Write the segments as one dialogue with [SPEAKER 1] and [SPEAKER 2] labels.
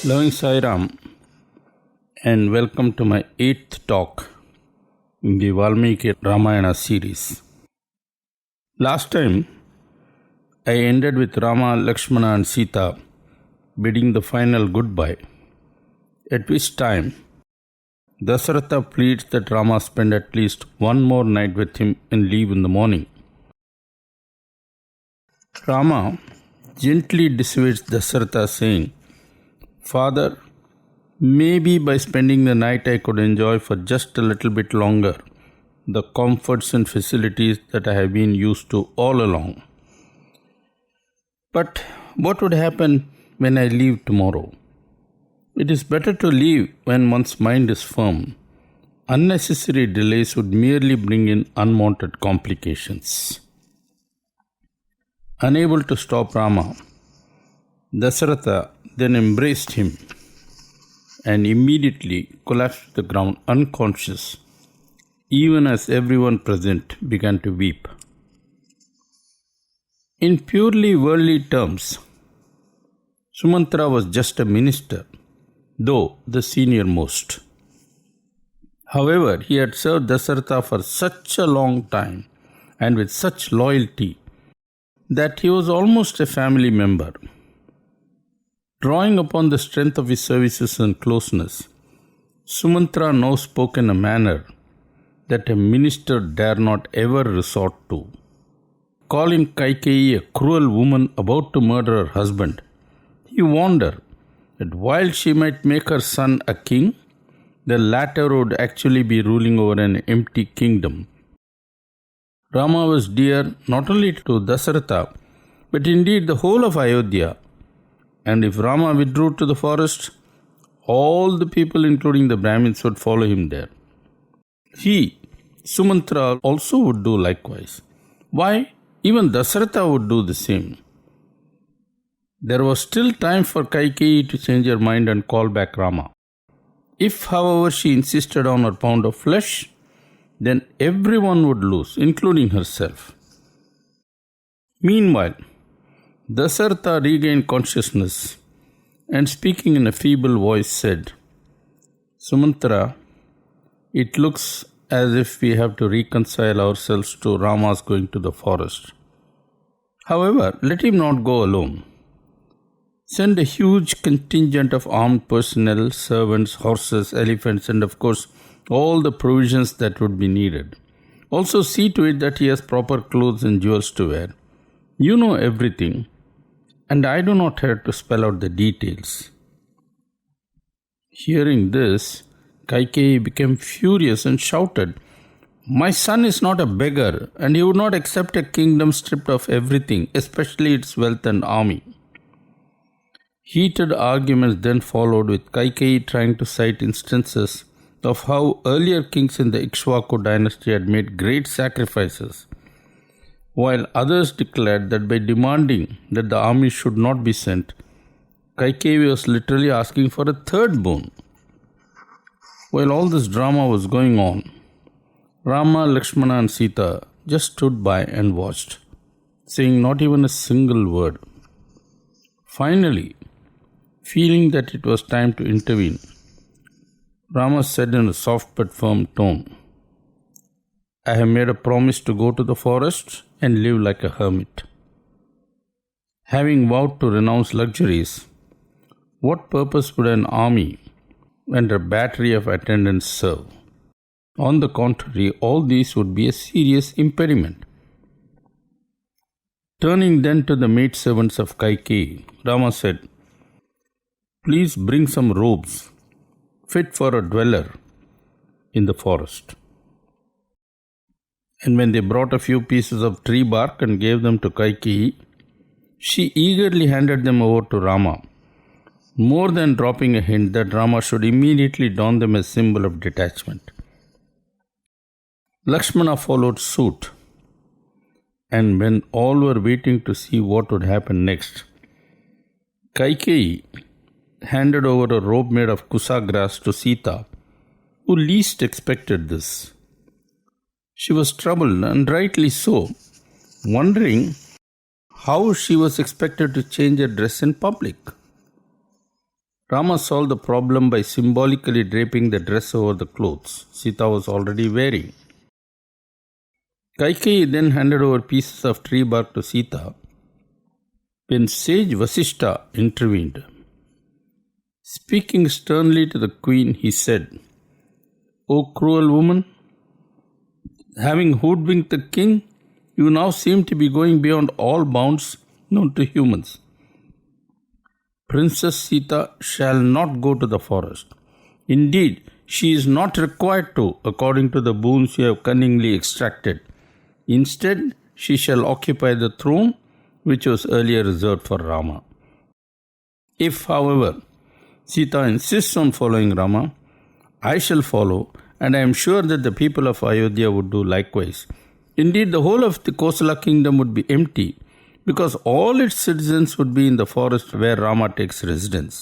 [SPEAKER 1] Loving Sai Ram, and welcome to my 8th talk in the Valmiki Ramayana series. Last time I ended with Rama, Lakshmana and Sita bidding the final goodbye, at which time Dasaratha pleads that Rama spend at least one more night with him and leave in the morning. Rama gently dissuades Dasaratha, saying, "Father, maybe by spending the night I could enjoy for just a little bit longer the comforts and facilities that I have been used to all along. But what would happen when I leave tomorrow? It is better to leave when one's mind is firm. Unnecessary delays would merely bring in unwanted complications." Unable to stop Rama, Dasaratha then embraced him and immediately collapsed to the ground unconscious, even as everyone present began to weep. In purely worldly terms, Sumantra was just a minister, though the senior most. However, he had served Dasaratha for such a long time and with such loyalty that he was almost a family member. Drawing upon the strength of his services and closeness, Sumantra now spoke in a manner that a minister dare not ever resort to. Calling Kaikeyi a cruel woman about to murder her husband, he warned her that while she might make her son a king, the latter would actually be ruling over an empty kingdom. Rama was dear not only to Dasaratha, but indeed the whole of Ayodhya. And if Rama withdrew to the forest, all the people, including the Brahmins, would follow him there. He, Sumantra, also would do likewise. Why? Even Dasaratha would do the same. There was still time for Kaikeyi to change her mind and call back Rama. If, however, she insisted on her pound of flesh, then everyone would lose, including herself. Meanwhile, Dasaratha regained consciousness and, speaking in a feeble voice, said, "Sumantra, it looks as if we have to reconcile ourselves to Rama's going to the forest. However, let him not go alone. Send a huge contingent of armed personnel, servants, horses, elephants, and of course all the provisions that would be needed. Also see to it that he has proper clothes and jewels to wear. You know everything, and I do not have to spell out the details." Hearing this, Kaikeyi became furious and shouted, "My son is not a beggar, and he would not accept a kingdom stripped of everything, especially its wealth and army." Heated arguments then followed, with Kaikeyi trying to cite instances of how earlier kings in the Ikshvaku dynasty had made great sacrifices, while others declared that by demanding that the army should not be sent, Kaikeyi was literally asking for a third boon. While all this drama was going on, Rama, Lakshmana and Sita just stood by and watched, saying not even a single word. Finally, feeling that it was time to intervene, Rama said in a soft but firm tone, "I have made a promise to go to the forest and live like a hermit. Having vowed to renounce luxuries, what purpose would an army and a battery of attendants serve? On the contrary, all these would be a serious impediment." Turning then to the maidservants of Kaikeyi, Rama said, "Please bring some robes fit for a dweller in the forest." And when they brought a few pieces of tree bark and gave them to Kaikeyi, she eagerly handed them over to Rama, more than dropping a hint that Rama should immediately don them as symbol of detachment. Lakshmana followed suit, and when all were waiting to see what would happen next, Kaikeyi handed over a robe made of kusa grass to Sita, who least expected this. She was troubled, and rightly so, wondering how she was expected to change her dress in public. Rama solved the problem by symbolically draping the dress over the clothes Sita was already wearing. Kaikeyi then handed over pieces of tree bark to Sita when sage Vasishtha intervened. Speaking sternly to the queen, he said, "O cruel woman, having hoodwinked the king, you now seem to be going beyond all bounds known to humans. Princess Sita shall not go to the forest. Indeed, she is not required to, according to the boons you have cunningly extracted. Instead, she shall occupy the throne which was earlier reserved for Rama. If, however, Sita insists on following Rama, I shall follow, and I am sure that the people of Ayodhya would do likewise. Indeed, the whole of the Kosala kingdom would be empty, because all its citizens would be in the forest where Rama takes residence.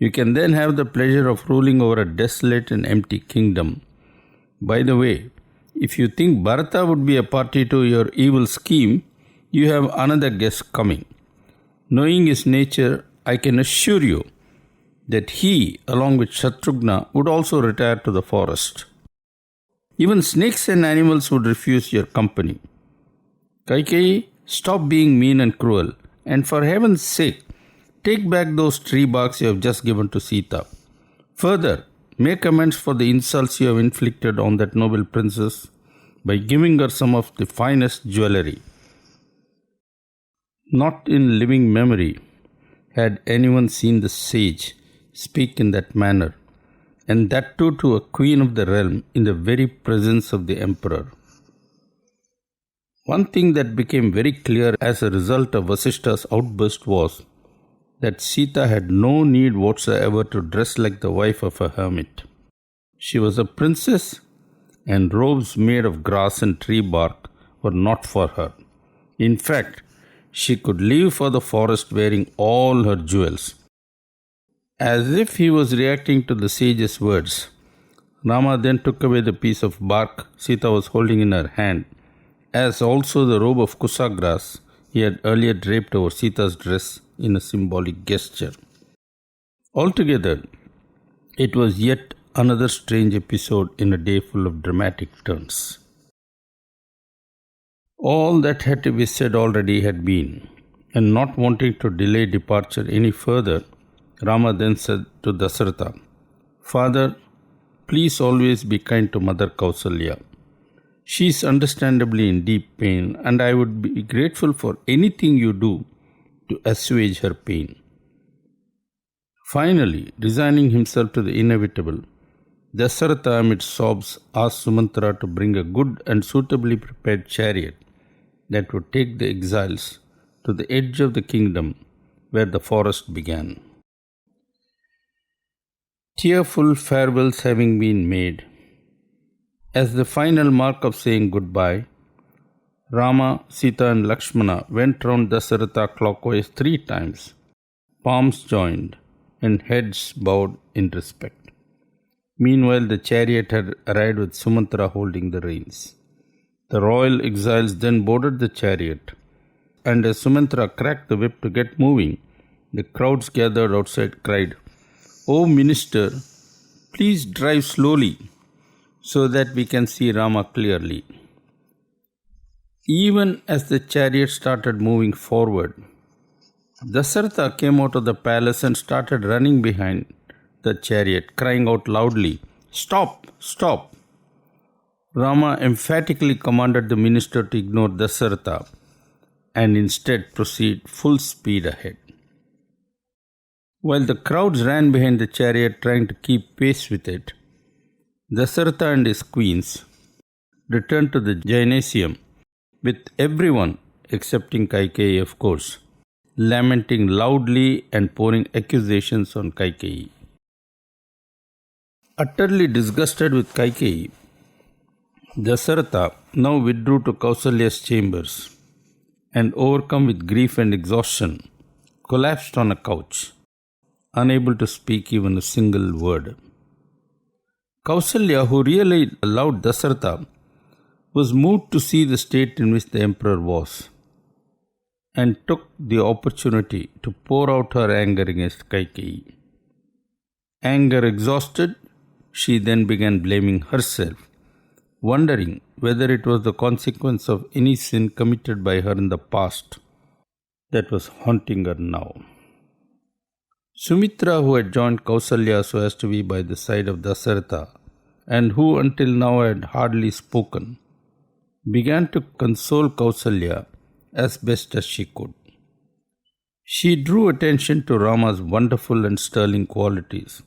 [SPEAKER 1] You can then have the pleasure of ruling over a desolate and empty kingdom. By the way, if you think Bharata would be a party to your evil scheme, you have another guest coming. Knowing his nature, I can assure you that he, along with Shatrughna, would also retire to the forest. Even snakes and animals would refuse your company. Kaikeyi, stop being mean and cruel, and for heaven's sake, take back those tree barks you have just given to Sita. Further, make amends for the insults you have inflicted on that noble princess by giving her some of the finest jewelry." Not in living memory had anyone seen the sage speak in that manner, and that too to a queen of the realm in the very presence of the emperor. One thing that became very clear as a result of Vasishtha's outburst was that Sita had no need whatsoever to dress like the wife of a hermit. She was a princess, and robes made of grass and tree bark were not for her. In fact, she could leave for the forest wearing all her jewels. As if he was reacting to the sage's words, Rama then took away the piece of bark Sita was holding in her hand, as also the robe of kusa grass he had earlier draped over Sita's dress in a symbolic gesture. Altogether, it was yet another strange episode in a day full of dramatic turns. All that had to be said already had been, and not wanting to delay departure any further, Rama then said to Dasaratha, "Father, please always be kind to Mother Kausalya. She is understandably in deep pain, and I would be grateful for anything you do to assuage her pain." Finally, resigning himself to the inevitable, Dasaratha amid sobs asked Sumantra to bring a good and suitably prepared chariot that would take the exiles to the edge of the kingdom where the forest began. Tearful farewells having been made, as the final mark of saying goodbye, Rama, Sita and Lakshmana went round Dasaratha clockwise 3 times, palms joined and heads bowed in respect. Meanwhile, the chariot had arrived with Sumantra holding the reins. The royal exiles then boarded the chariot, and as Sumantra cracked the whip to get moving, the crowds gathered outside cried, "O minister, please drive slowly so that we can see Rama clearly." Even as the chariot started moving forward, Dasaratha came out of the palace and started running behind the chariot, crying out loudly, "Stop! Stop!" Rama emphatically commanded the minister to ignore Dasaratha and instead proceed full speed ahead. While the crowds ran behind the chariot trying to keep pace with it, Dasaratha and his queens returned to the gymnasium with everyone, excepting Kaikeyi of course, lamenting loudly and pouring accusations on Kaikeyi. Utterly disgusted with Kaikeyi, Dasaratha now withdrew to Kausalya's chambers and, overcome with grief and exhaustion, collapsed on a couch, unable to speak even a single word. Kausalya, who really loved Dasharatha, was moved to see the state in which the emperor was and took the opportunity to pour out her anger against Kaikeyi. Anger exhausted, she then began blaming herself, wondering whether it was the consequence of any sin committed by her in the past that was haunting her now. Sumitra, who had joined Kausalya so as to be by the side of Dasharatha, and who until now had hardly spoken, began to console Kausalya as best as she could. She drew attention to Rama's wonderful and sterling qualities,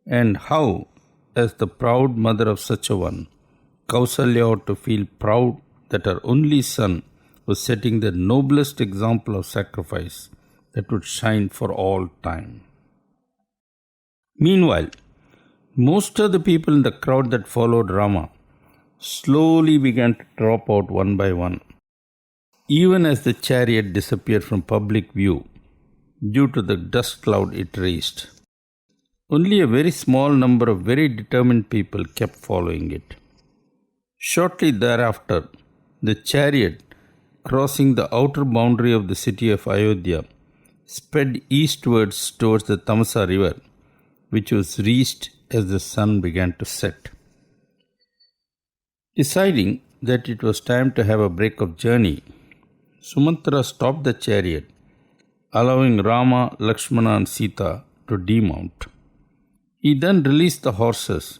[SPEAKER 1] and how, as the proud mother of such a one, Kausalya ought to feel proud that her only son was setting the noblest example of sacrifice that would shine for all time. Meanwhile, most of the people in the crowd that followed Rama slowly began to drop out one by one, even as the chariot disappeared from public view due to the dust cloud it raised. Only a very small number of very determined people kept following it. Shortly thereafter, the chariot, crossing the outer boundary of the city of Ayodhya, sped eastwards towards the Tamasa river, which was reached as the sun began to set. Deciding that it was time to have a break of journey, Sumantra stopped the chariot, allowing Rama, Lakshmana and Sita to demount. He then released the horses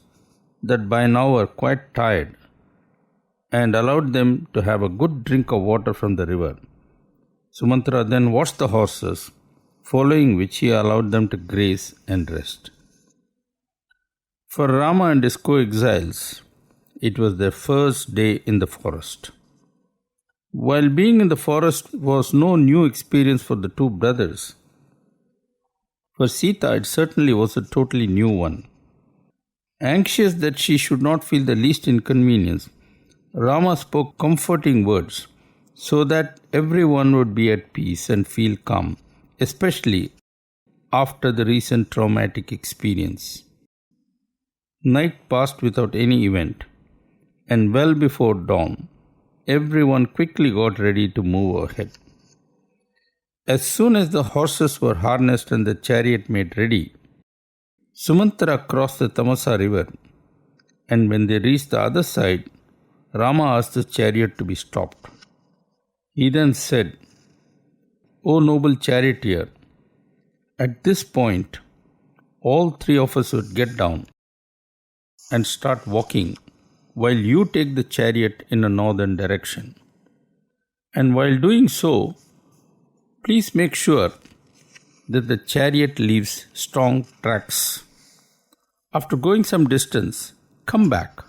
[SPEAKER 1] that by now were quite tired and allowed them to have a good drink of water from the river. Sumantra then washed the horses, following which he allowed them to graze and rest. For Rama and his co-exiles, it was their first day in the forest. While being in the forest was no new experience for the two brothers, for Sita it certainly was a totally new one. Anxious that she should not feel the least inconvenience, Rama spoke comforting words so that everyone would be at peace and feel calm, especially after the recent traumatic experience. Night passed without any event, and well before dawn, everyone quickly got ready to move ahead. As soon as the horses were harnessed and the chariot made ready, Sumantra crossed the Tamasa river, and when they reached the other side, Rama asked the chariot to be stopped. He then said, "O noble charioteer, at this point, all three of us would get down and start walking while you take the chariot in a northern direction. And while doing so, please make sure that the chariot leaves strong tracks. After going some distance, come back,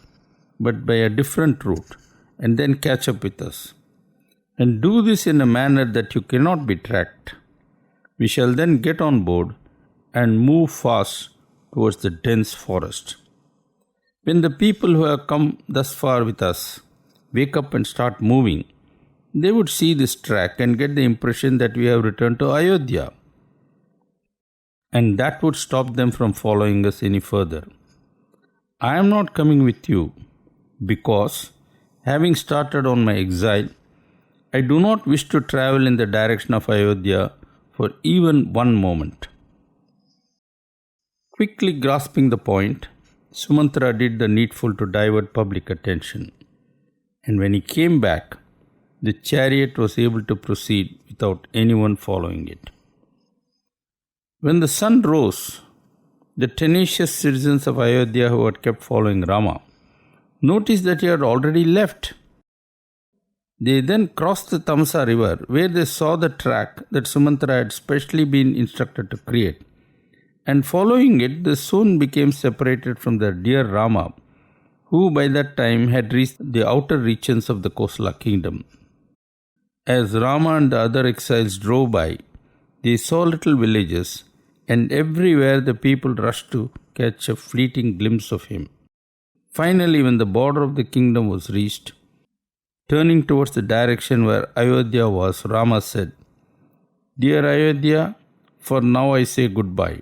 [SPEAKER 1] but by a different route, and then catch up with us. And do this in a manner that you cannot be tracked. We shall then get on board and move fast towards the dense forest. When the people who have come thus far with us wake up and start moving, they would see this track and get the impression that we have returned to Ayodhya. And that would stop them from following us any further. I am not coming with you because, having started on my exile, I do not wish to travel in the direction of Ayodhya for even one moment." Quickly grasping the point, Sumantra did the needful to divert public attention, and when he came back, the chariot was able to proceed without anyone following it. When the sun rose, the tenacious citizens of Ayodhya who had kept following Rama noticed that he had already left. They then crossed the Tamasa river, where they saw the track that Sumantra had specially been instructed to create, and following it, they soon became separated from their dear Rama, who by that time had reached the outer regions of the Kosala kingdom. As Rama and the other exiles drove by, they saw little villages, and everywhere the people rushed to catch a fleeting glimpse of him. Finally, when the border of the kingdom was reached, turning towards the direction where Ayodhya was, Rama said, "Dear Ayodhya, for now I say goodbye.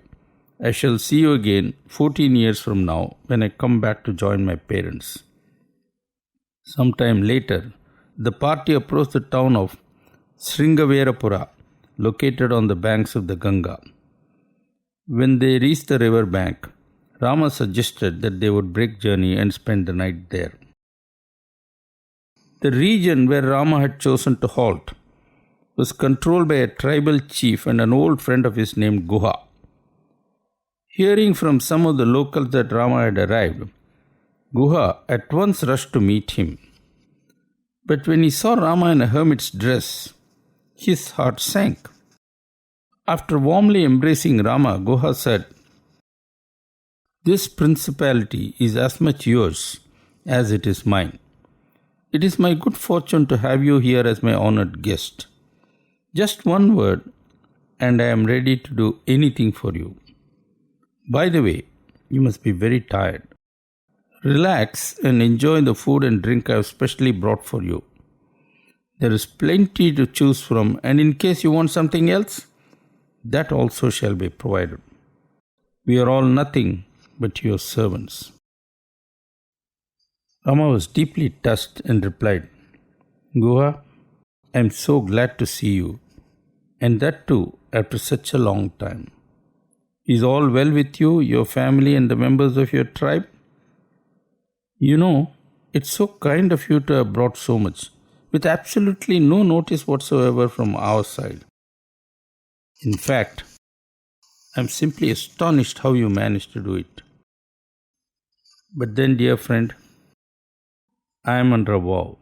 [SPEAKER 1] I shall see you again 14 years from now when I come back to join my parents. Sometime later, the party approached the town of Sringaverapura, located on the banks of the Ganga. When they reached the river bank, Rama suggested that they would break journey and spend the night there. The region where Rama had chosen to halt was controlled by a tribal chief and an old friend of his named Guha. Hearing from some of the locals that Rama had arrived, Guha at once rushed to meet him. But when he saw Rama in a hermit's dress, his heart sank. After warmly embracing Rama, Guha said, "This principality is as much yours as it is mine. It is my good fortune to have you here as my honored guest. Just one word, and I am ready to do anything for you. By the way, you must be very tired. Relax and enjoy the food and drink I have specially brought for you. There is plenty to choose from, and in case you want something else, that also shall be provided. We are all nothing but your servants." Rama was deeply touched and replied, "Guha, I am so glad to see you, and that too after such a long time. Is all well with you, your family, and the members of your tribe? You know, it's so kind of you to have brought so much, with absolutely no notice whatsoever from our side. In fact, I am simply astonished how you managed to do it. But then, dear friend, I am under a vow,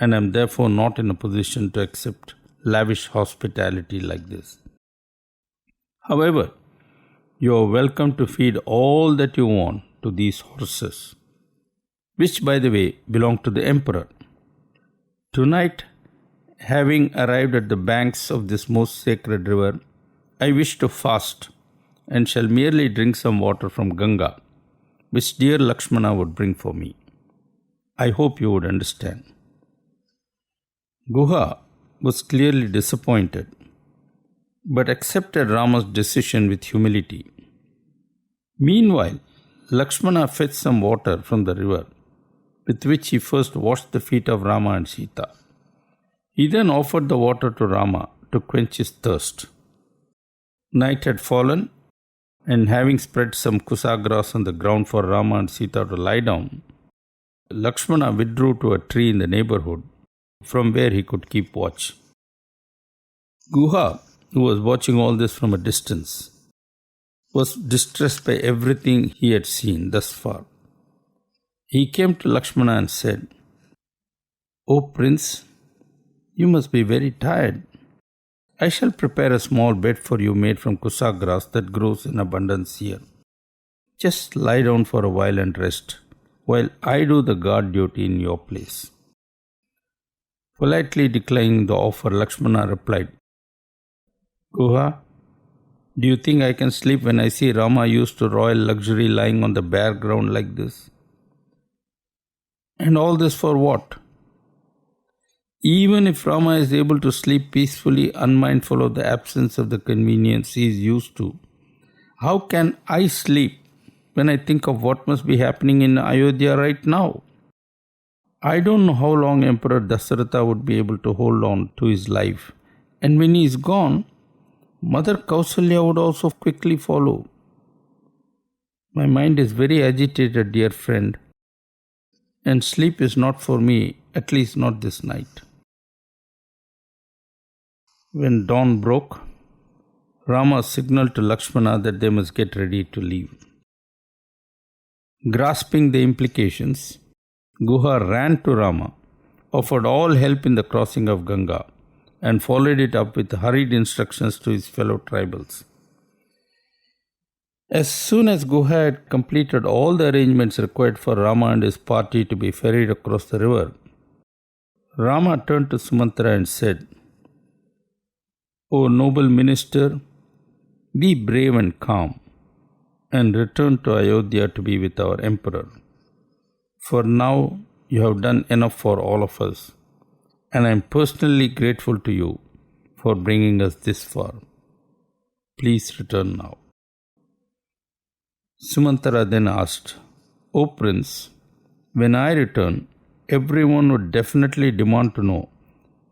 [SPEAKER 1] and am therefore not in a position to accept lavish hospitality like this. However, you are welcome to feed all that you want to these horses, which, by the way, belong to the emperor. Tonight, having arrived at the banks of this most sacred river, I wish to fast and shall merely drink some water from Ganga, which dear Lakshmana would bring for me. I hope you would understand." Guha was clearly disappointed, but accepted Rama's decision with humility. Meanwhile, Lakshmana fetched some water from the river, with which he first washed the feet of Rama and Sita. He then offered the water to Rama to quench his thirst. Night had fallen, and having spread some kusa grass on the ground for Rama and Sita to lie down, Lakshmana withdrew to a tree in the neighborhood, from where he could keep watch. Guha, who was watching all this from a distance, was distressed by everything he had seen thus far. He came to Lakshmana and said, "O Prince, you must be very tired. I shall prepare a small bed for you made from kusa grass that grows in abundance here. Just lie down for a while and rest, while I do the guard duty in your place." Politely declining the offer, Lakshmana replied, "Guha, do you think I can sleep when I see Rama used to royal luxury lying on the bare ground like this? And all this for what? Even if Rama is able to sleep peacefully, unmindful of the absence of the convenience he is used to, how can I sleep when I think of what must be happening in Ayodhya right now? I don't know how long Emperor Dasaratha would be able to hold on to his life, and when he is gone, Mother Kausalya would also quickly follow. My mind is very agitated, dear friend, and sleep is not for me, at least not this night." When dawn broke, Rama signaled to Lakshmana that they must get ready to leave. Grasping the implications, Guha ran to Rama, offered all help in the crossing of Ganga, and followed it up with hurried instructions to his fellow tribals. As soon as Guha had completed all the arrangements required for Rama and his party to be ferried across the river, Rama turned to Sumantra and said, "O noble minister, be brave and calm, and return to Ayodhya to be with our emperor. For now you have done enough for all of us, and I am personally grateful to you for bringing us this far. Please return now." Sumantara then asked, "O Prince, when I return, everyone would definitely demand to know,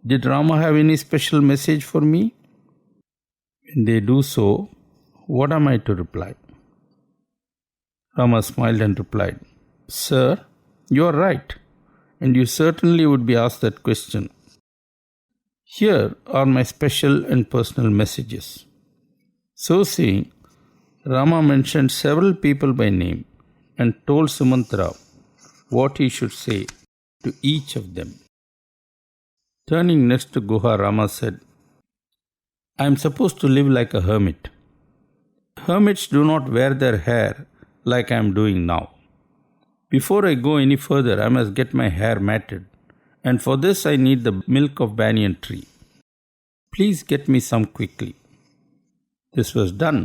[SPEAKER 1] did Rama have any special message for me? When they do so, what am I to reply?" Rama smiled and replied, "Sir, you are right, and you certainly would be asked that question. Here are my special and personal messages." So saying, Rama mentioned several people by name and told Sumantara what he should say to each of them. Turning next to Guha, Rama said, "I am supposed to live like a hermit. Hermits do not wear their hair like I am doing now. Before I go any further, I must get my hair matted, and for this I need the milk of banyan tree. Please get me some quickly." This was done,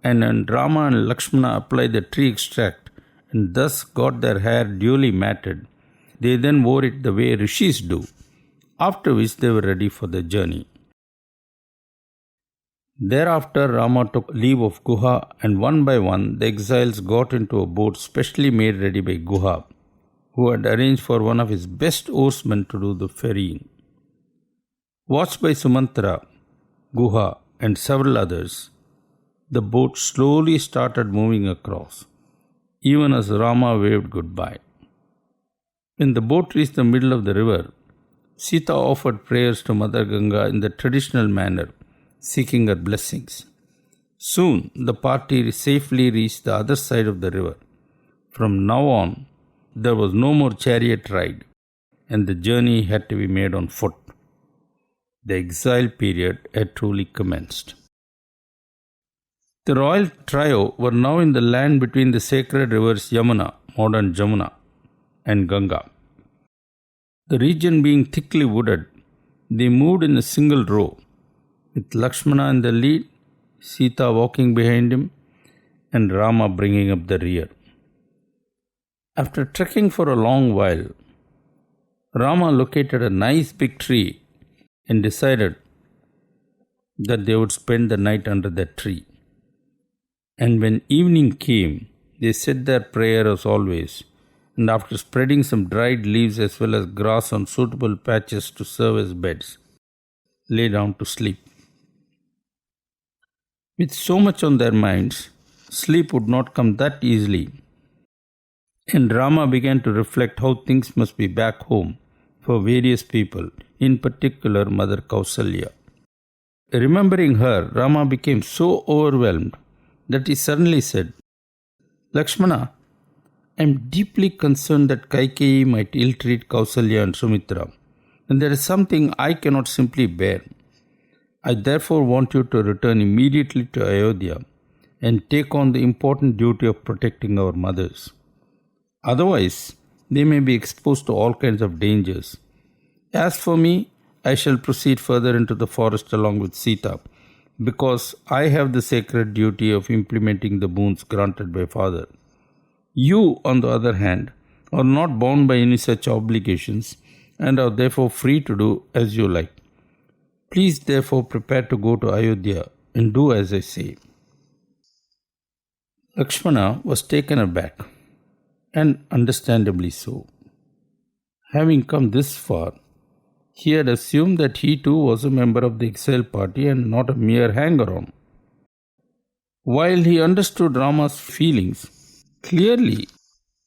[SPEAKER 1] and when Rama and Lakshmana applied the tree extract and thus got their hair duly matted, they then wore it the way rishis do, after which they were ready for the journey. Thereafter, Rama took leave of Guha, and one by one the exiles got into a boat specially made ready by Guha, who had arranged for one of his best oarsmen to do the ferrying. Watched by Sumantara, Guha, and several others, the boat slowly started moving across, even as Rama waved goodbye. When the boat reached the middle of the river, Sita offered prayers to Mother Ganga in the traditional manner, seeking her blessings. Soon the party safely reached the other side of the river. From now on, there was no more chariot ride, and the journey had to be made on foot. The exile period had truly commenced. The royal trio were now in the land between the sacred rivers Yamuna, modern Jamuna, and Ganga. The region being thickly wooded, they moved in a single row, with Lakshmana in the lead, Sita walking behind him, and Rama bringing up the rear. After trekking for a long while, Rama located a nice big tree and decided that they would spend the night under that tree. And when evening came, they said their prayer as always, and after spreading some dried leaves as well as grass on suitable patches to serve as beds, lay down to sleep. With so much on their minds, sleep would not come that easily, and Rama began to reflect how things must be back home for various people, in particular Mother Kausalya. Remembering her, Rama became so overwhelmed that he suddenly said, "Lakshmana, I am deeply concerned that Kaikeyi might ill-treat Kausalya and Sumitra, and there is something I cannot simply bear. I therefore want you to return immediately to Ayodhya and take on the important duty of protecting our mothers. Otherwise, they may be exposed to all kinds of dangers. As for me, I shall proceed further into the forest along with Sita, because I have the sacred duty of implementing the boons granted by Father. You, on the other hand, are not bound by any such obligations and are therefore free to do as you like. Please therefore prepare to go to Ayodhya and do as I say." Lakshmana was taken aback, and understandably so. Having come this far, he had assumed that he too was a member of the exile party and not a mere hanger-on. While he understood Rama's feelings, clearly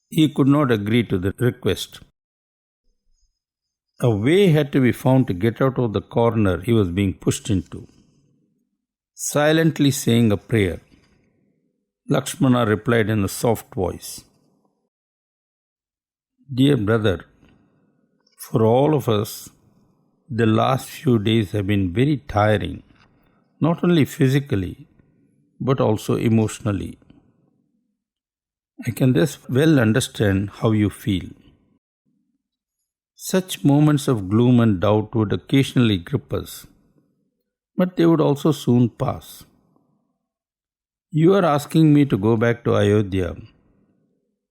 [SPEAKER 1] he could not agree to the request. A way had to be found to get out of the corner he was being pushed into. Silently saying a prayer, Lakshmana replied in a soft voice, "Dear brother, for all of us, the last few days have been very tiring, not only physically, but also emotionally. I can thus well understand how you feel. Such moments of gloom and doubt would occasionally grip us, but they would also soon pass. You are asking me to go back to Ayodhya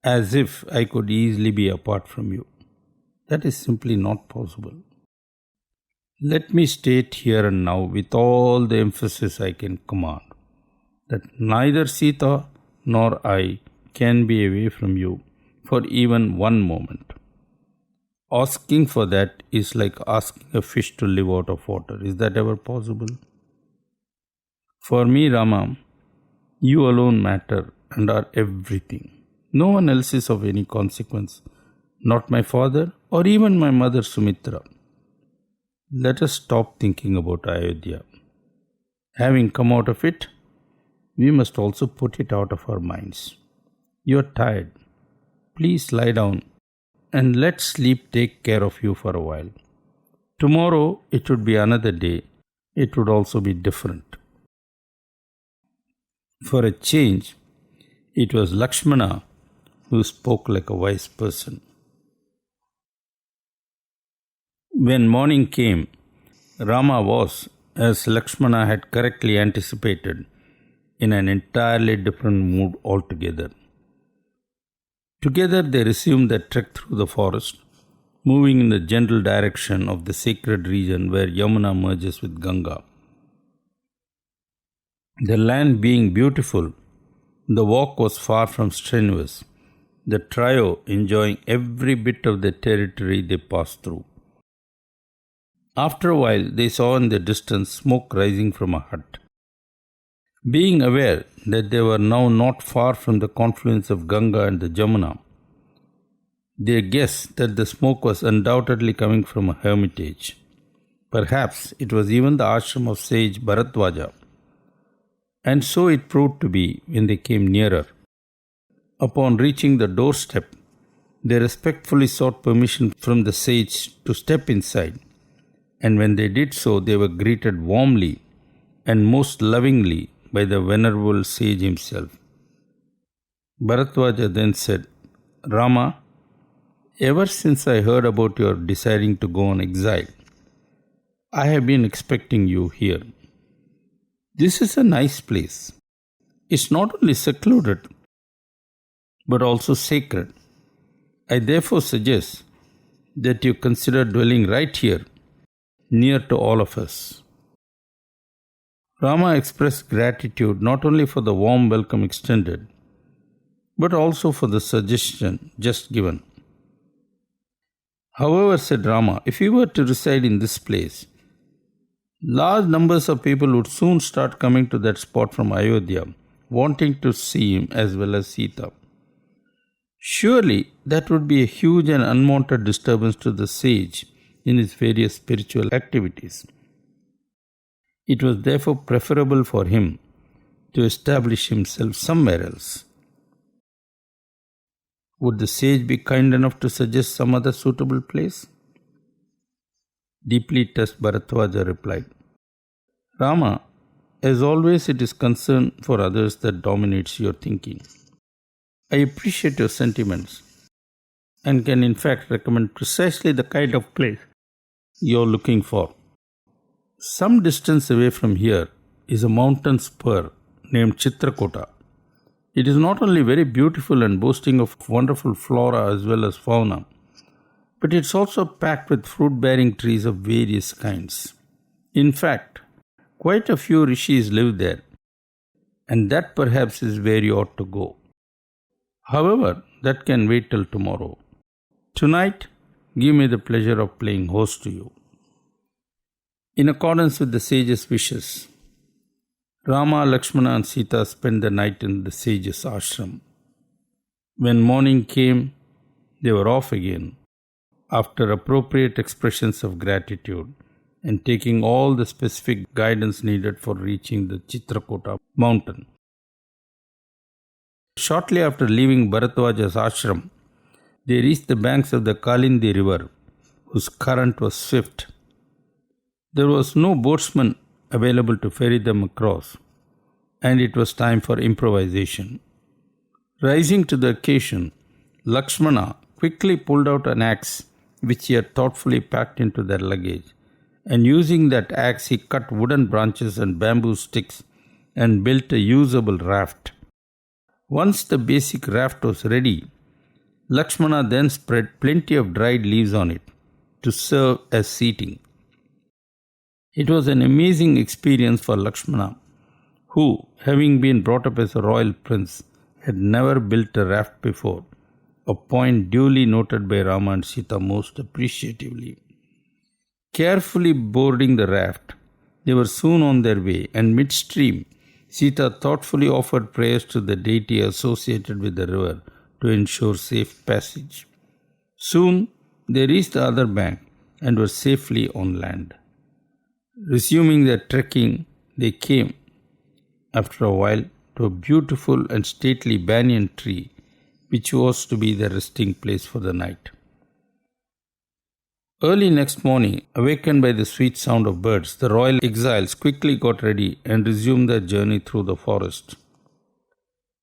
[SPEAKER 1] as if I could easily be apart from you. That is simply not possible. Let me state here and now with all the emphasis I can command that neither Sita nor I can be away from you for even one moment. Asking for that is like asking a fish to live out of water. Is that ever possible? For me, Rama, you alone matter and are everything. No one else is of any consequence, not my father or even my mother Sumitra. Let us stop thinking about Ayodhya. Having come out of it, we must also put it out of our minds. You are tired. Please lie down and let sleep take care of you for a while. Tomorrow it would be another day. It would also be different. For a change, it was Lakshmana who spoke like a wise person. When morning came, Rama was, as Lakshmana had correctly anticipated, in an entirely different mood altogether. Together they resumed their trek through the forest, moving in the general direction of the sacred region where Yamuna merges with Ganga. The land being beautiful, the walk was far from strenuous, the trio enjoying every bit of the territory they passed through. After a while, they saw in the distance smoke rising from a hut. Being aware that they were now not far from the confluence of Ganga and the Jamuna, they guessed that the smoke was undoubtedly coming from a hermitage. Perhaps it was even the ashram of sage Bharadwaja. And so it proved to be when they came nearer. Upon reaching the doorstep, they respectfully sought permission from the sage to step inside. And when they did so, they were greeted warmly and most lovingly by the venerable sage himself. Bharadwaja then said, Rama, ever since I heard about your deciding to go on exile, I have been expecting you here. This is a nice place. It's not only secluded, but also sacred. I therefore suggest that you consider dwelling right here, near to all of us. Rama expressed gratitude not only for the warm welcome extended, but also for the suggestion just given. However, said Rama, if you were to reside in this place, large numbers of people would soon start coming to that spot from Ayodhya, wanting to see him as well as Sita. Surely that would be a huge and unwanted disturbance to the sage in his various spiritual activities. It was therefore preferable for him to establish himself somewhere else. Would the sage be kind enough to suggest some other suitable place? Deeply touched, Bharadwaja replied, Rama, as always it is concern for others that dominates your thinking. I appreciate your sentiments and can in fact recommend precisely the kind of place you are looking for. Some distance away from here is a mountain spur named Chitrakota. It is not only very beautiful and boasting of wonderful flora as well as fauna, but it's also packed with fruit-bearing trees of various kinds. In fact, quite a few rishis live there, and that perhaps is where you ought to go. However, that can wait till tomorrow. Tonight, give me the pleasure of playing host to you. In accordance with the sage's wishes, Rama, Lakshmana and Sita spent the night in the sage's ashram. When morning came, they were off again, after appropriate expressions of gratitude and taking all the specific guidance needed for reaching the Chitrakota mountain. Shortly after leaving Bharadwaja's ashram, they reached the banks of the Kalindi river, whose current was swift. There was no boatsman available to ferry them across, and it was time for improvisation. Rising to the occasion, Lakshmana quickly pulled out an axe which he had thoughtfully packed into their luggage, and using that axe he cut wooden branches and bamboo sticks and built a usable raft. Once the basic raft was ready, Lakshmana then spread plenty of dried leaves on it to serve as seating. It was an amazing experience for Lakshmana, who, having been brought up as a royal prince had never built a raft before, a point duly noted by Rama and Sita most appreciatively. Carefully boarding the raft, they were soon on their way, and midstream, Sita thoughtfully offered prayers to the deity associated with the river to ensure safe passage. Soon they reached the other bank and were safely on land. Resuming their trekking, they came, after a while, to a beautiful and stately banyan tree, which was to be their resting place for the night. Early next morning, awakened by the sweet sound of birds, the royal exiles quickly got ready and resumed their journey through the forest.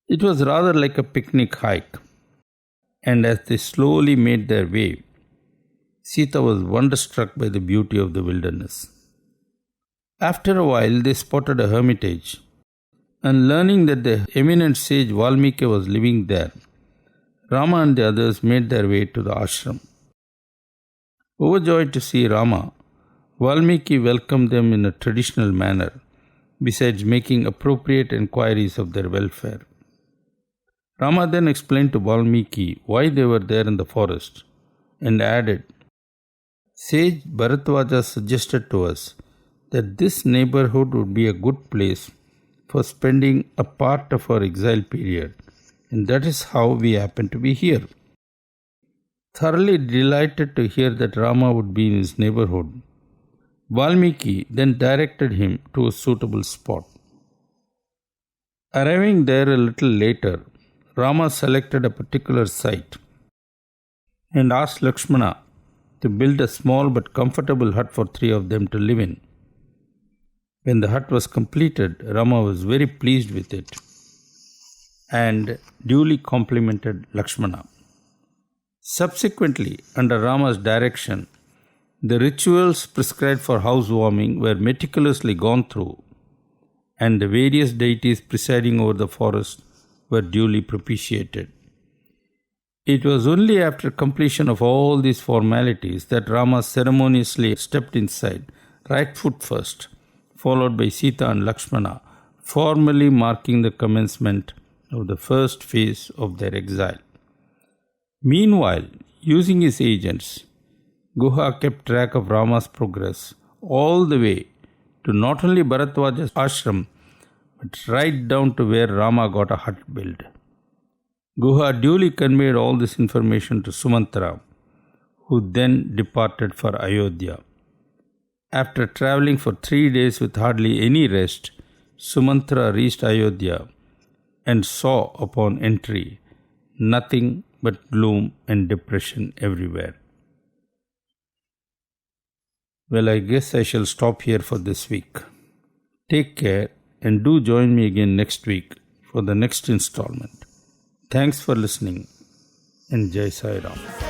[SPEAKER 1] It was rather like a picnic hike, and as they slowly made their way, Sita was wonderstruck by the beauty of the wilderness. After a while, they spotted a hermitage, and learning that the eminent sage Valmiki was living there, Rama and the others made their way to the ashram. Overjoyed to see Rama, Valmiki welcomed them in a traditional manner, besides making appropriate inquiries of their welfare. Rama then explained to Valmiki why they were there in the forest, and added, "Sage Bharadwaja suggested to us that this neighborhood would be a good place for spending a part of our exile period, and that is how we happen to be here." Thoroughly delighted to hear that Rama would be in his neighborhood, Valmiki then directed him to a suitable spot. Arriving there a little later, Rama selected a particular site and asked Lakshmana to build a small but comfortable hut for three of them to live in. When the hut was completed, Rama was very pleased with it and duly complimented Lakshmana. Subsequently, under Rama's direction, the rituals prescribed for housewarming were meticulously gone through, and the various deities presiding over the forest were duly propitiated. It was only after completion of all these formalities that Rama ceremoniously stepped inside, right foot first, followed by Sita and Lakshmana, formally marking the commencement of the first phase of their exile. Meanwhile, using his agents, Guha kept track of Rama's progress all the way to not only Bharadwaja's ashram, but right down to where Rama got a hut built. Guha duly conveyed all this information to Sumantra, who then departed for Ayodhya. After travelling for 3 days with hardly any rest, Sumantra reached Ayodhya and saw upon entry nothing but gloom and depression everywhere. Well, I guess I shall stop here for this week. Take care and do join me again next week for the next installment. Thanks for listening and Jai Sai Ram.